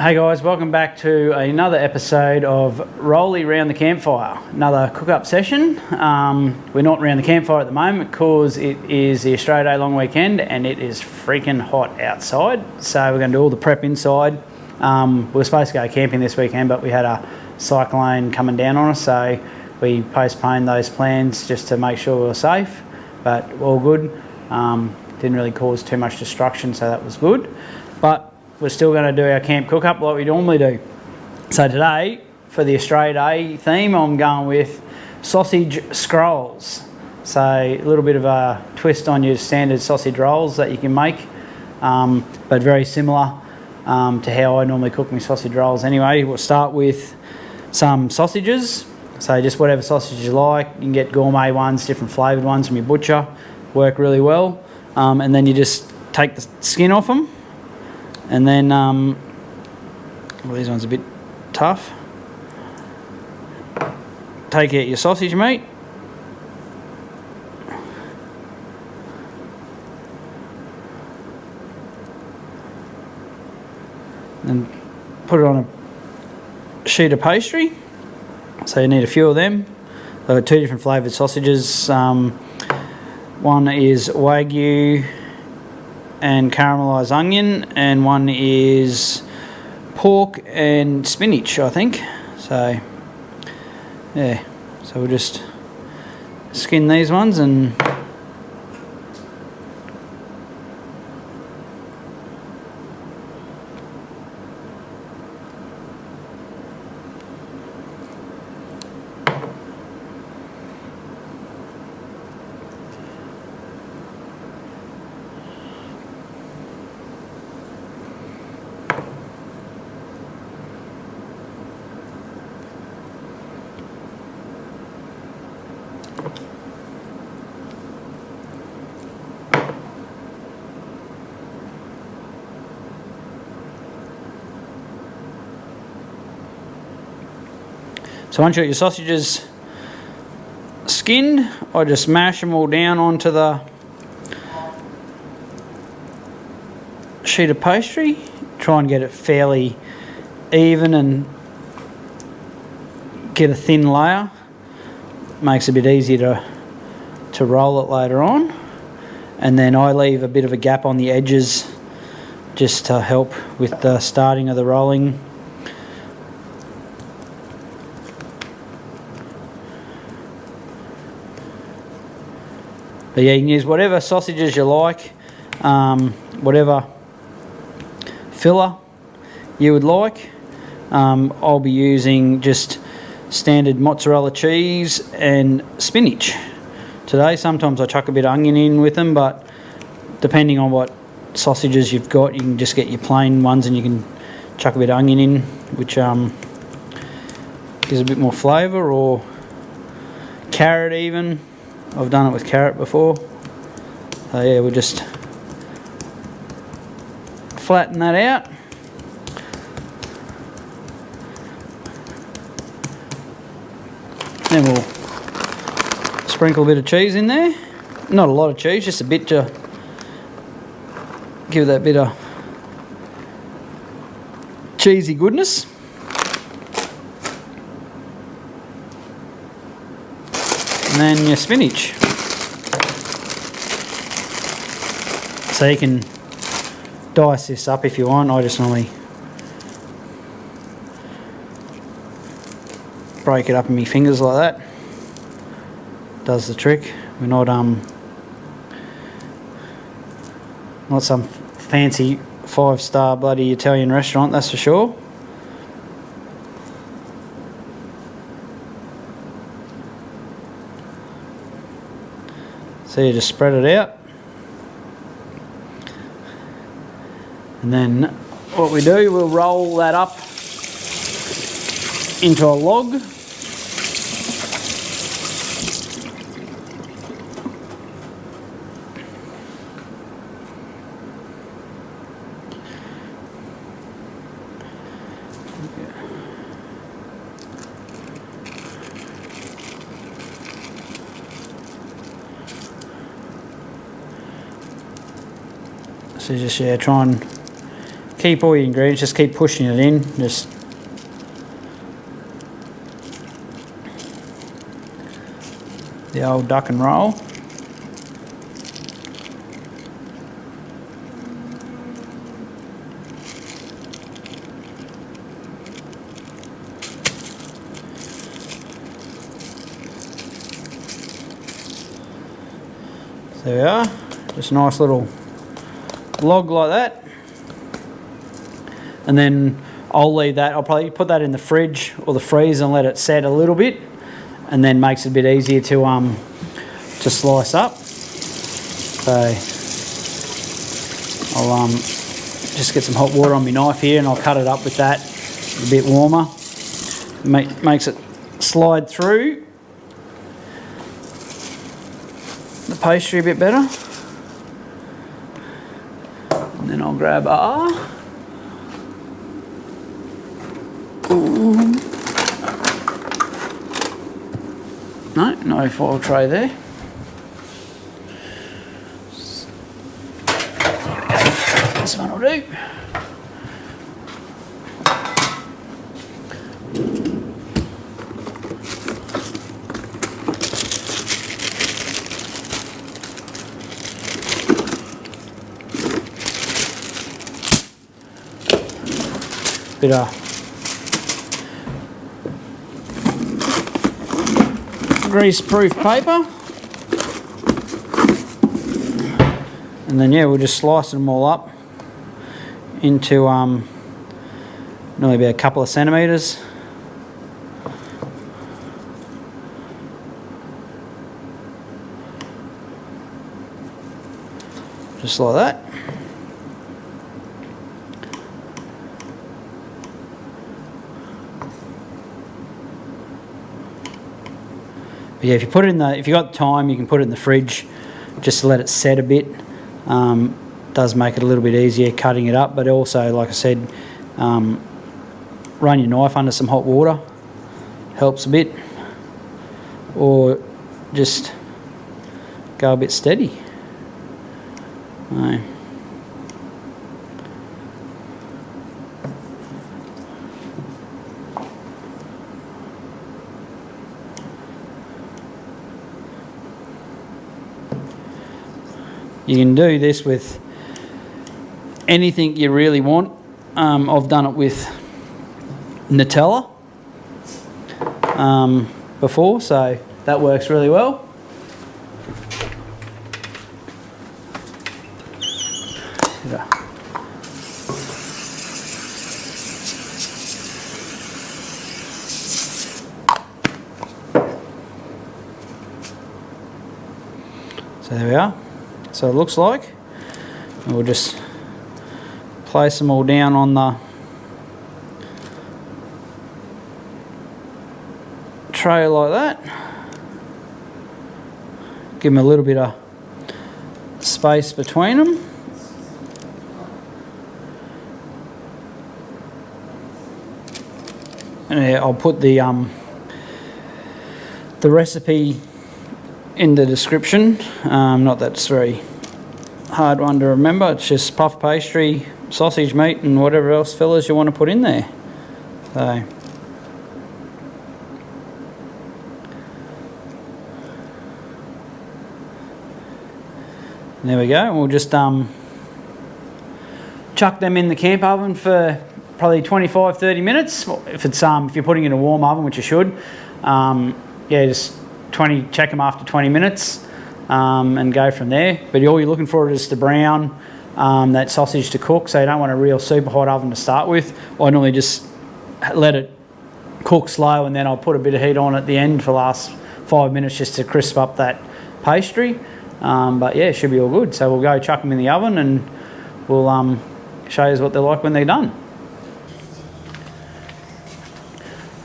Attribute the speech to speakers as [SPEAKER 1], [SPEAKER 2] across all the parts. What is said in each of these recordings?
[SPEAKER 1] Hey guys, welcome back to another episode of Rolly Round The Campfire, another cook-up session. We're not round the campfire at the moment because it is the Australia Day long weekend and it is freaking hot outside. So we're going to do all the prep inside. We were supposed to go camping this weekend, but we had a cyclone coming down on us, so we postponed those plans just to make sure we were safe, but all good. Didn't really cause too much destruction, so that was good. But we're still going to do our camp cook-up like we normally do. So today, for the Australia Day theme, I'm going with sausage scrolls. So a little bit of a twist on your standard sausage rolls that you can make, but very similar to how I normally cook my sausage rolls anyway. We'll start with some sausages. So just whatever sausage you like. You can get gourmet ones, different flavoured ones from your butcher. Work really well. And then you just take the skin off them. And then, well, these ones are a bit tough. Take out your sausage meat. And put it on a sheet of pastry. So you need a few of them. There are two different flavoured sausages. One is Wagyu and caramelised onion, and one is pork and spinach, I think. So yeah, so we'll just skin these ones and so once you got your sausages skinned, I just mash them all down onto the sheet of pastry. Try and get it fairly even and get a thin layer. Makes it a bit easier to roll it later on. And then I leave a bit of a gap on the edges just to help with the starting of the rolling. But yeah, you can use whatever sausages you like, whatever filler you would like. I'll be using just standard mozzarella cheese and spinach today. Sometimes I chuck a bit of onion in with them, but depending on what sausages you've got, you can just get your plain ones and you can chuck a bit of onion in, which gives a bit more flavour, or carrot even. I've done it with carrot before. So yeah, we'll just flatten that out. Then we'll sprinkle a bit of cheese in there. Not a lot of cheese, just a bit to give that bit of cheesy goodness. And then your spinach. So you can dice this up if you want. I just normally break it up in my fingers like that. Does the trick. We're not some fancy 5-star bloody Italian restaurant, that's for sure. So you just spread it out, and then what we do, we'll roll that up into a log. So just try and keep all your ingredients, just keep pushing it in. Just the old duck and roll. There we are, just a nice little log like that. And then I'll leave that, I'll probably put that in the fridge or the freezer and let it set a little bit, and then makes it a bit easier to slice up. So I'll just get some hot water on my knife here and I'll cut it up with that a bit warmer. Makes it slide through the pastry a bit better. And then I'll grab no foil tray there. This one will do. Bit of grease-proof paper, and then yeah, we'll just slice them all up into nearly about a couple of centimetres. Just like that. But yeah, if you put it in if you got time, you can put it in the fridge just to let it set a bit. Does make it a little bit easier cutting it up, but also, like I said, run your knife under some hot water, helps a bit, or just go a bit steady. You can do this with anything you really want. I've done it with Nutella before, so that works really well. Yeah. So there we are. So it looks like, and we'll just place them all down on the tray like that. Give them a little bit of space between them. And yeah, I'll put the recipe in the description. Not that it's very hard one to remember. It's just puff pastry, sausage meat, and whatever else fillers you want to put in there. So there we go. And we'll just chuck them in the camp oven for probably 25-30 minutes. If it's if you're putting it in a warm oven, which you should, yeah, just check them after 20 minutes and go from there. But all you're looking for is to brown that sausage to cook, so you don't want a real super hot oven to start with. I normally just let it cook slow, and then I'll put a bit of heat on at the end for the last 5 minutes just to crisp up that pastry. But yeah, it should be all good. So we'll go chuck them in the oven and we'll show you what they're like when they're done.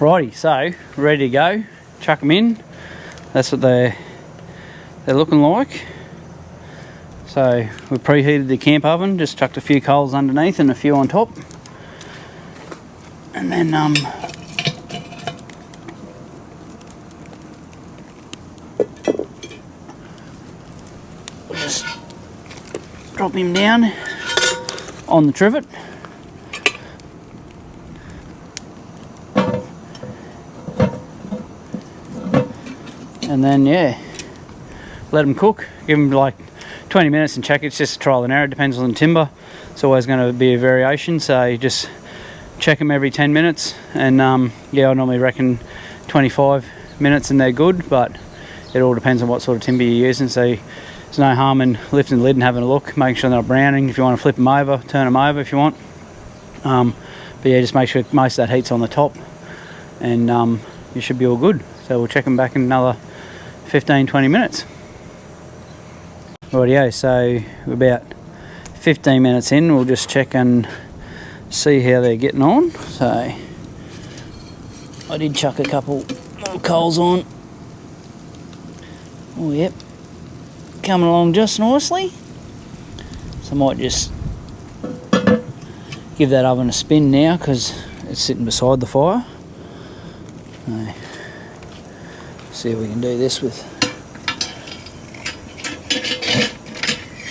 [SPEAKER 1] Righty, so ready to go. Chuck them in. That's what they're looking like. So we preheated the camp oven, just chucked a few coals underneath and a few on top. And then we'll just drop him down on the trivet. And then yeah, let them cook. Give them like 20 minutes and check. It's just trial and error. It depends on the timber. It's always going to be a variation, so you just check them every 10 minutes. And yeah, I normally reckon 25 minutes and they're good, but it all depends on what sort of timber you're using. So there's no harm in lifting the lid and having a look, making sure they're not browning. If you want to flip them over, turn them over if you want. But yeah, just make sure most of that heat's on the top, and you should be all good. So we'll check them back in another 15-20 minutes. Rightio, so we're about 15 minutes in. We'll just check and see how they're getting on. So I did chuck a couple of coals on. Oh yep, coming along just nicely. So I might just give that oven a spin now because it's sitting beside the fire. So, see if we can do this with.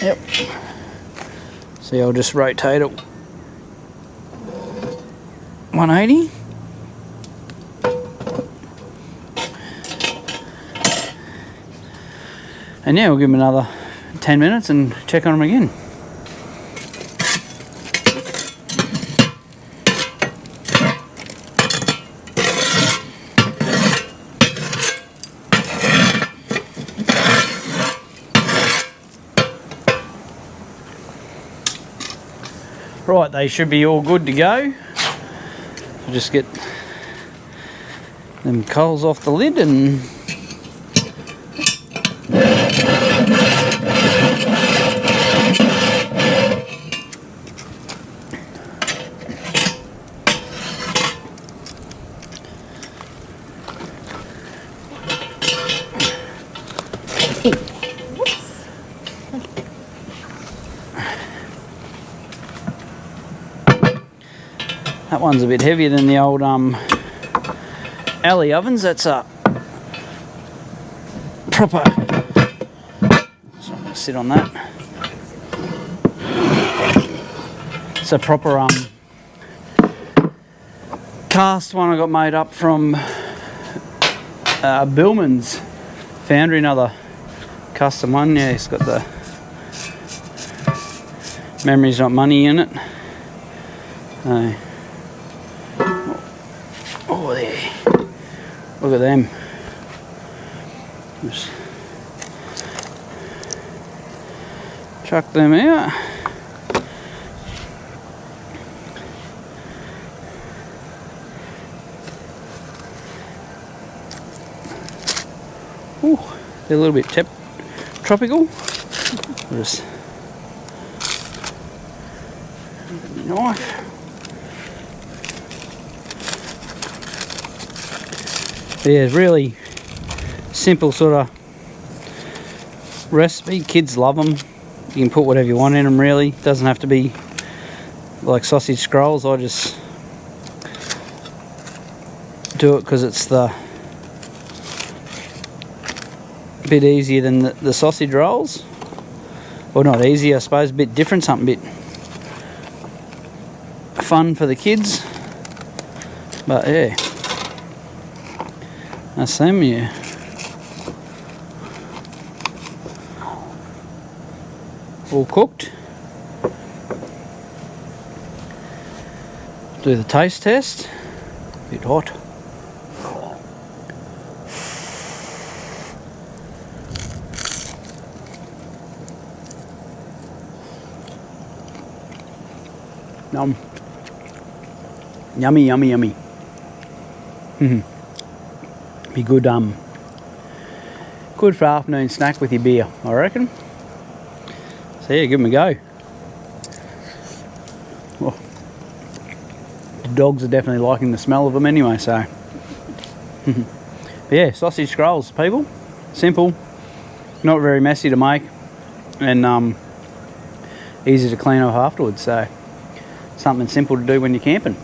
[SPEAKER 1] Yep. See, I'll just rotate it 180. And yeah, we'll give them another 10 minutes and check on them again. Right, they should be all good to go. I'll just get them coals off the lid and that one's a bit heavier than the old alley ovens. That's a proper, so I'm gonna sit on that. It's a proper cast one I got made up from Billman's Foundry, another custom one. Yeah, it's got the memories not money in it. Oh, there. Look at them. Just chuck them out. Ooh, they're a little bit tropical. I'll just knife. But yeah, really simple sort of recipe. Kids love them. You can put whatever you want in them, really. Doesn't have to be like sausage scrolls. I just do it because it's the bit easier than the sausage rolls. Well, not easy, I suppose, a bit different, something a bit fun for the kids. But yeah, that's them, yeah. All cooked. Do the taste test. Bit hot. Yummy, yummy, yummy. Be good, good for afternoon snack with your beer, I reckon. So yeah, give them a go. Well, the dogs are definitely liking the smell of them anyway, so. But yeah, sausage scrolls, people. Simple, not very messy to make, and easy to clean off afterwards, so something simple to do when you're camping.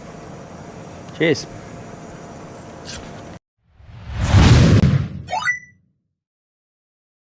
[SPEAKER 1] Cheers.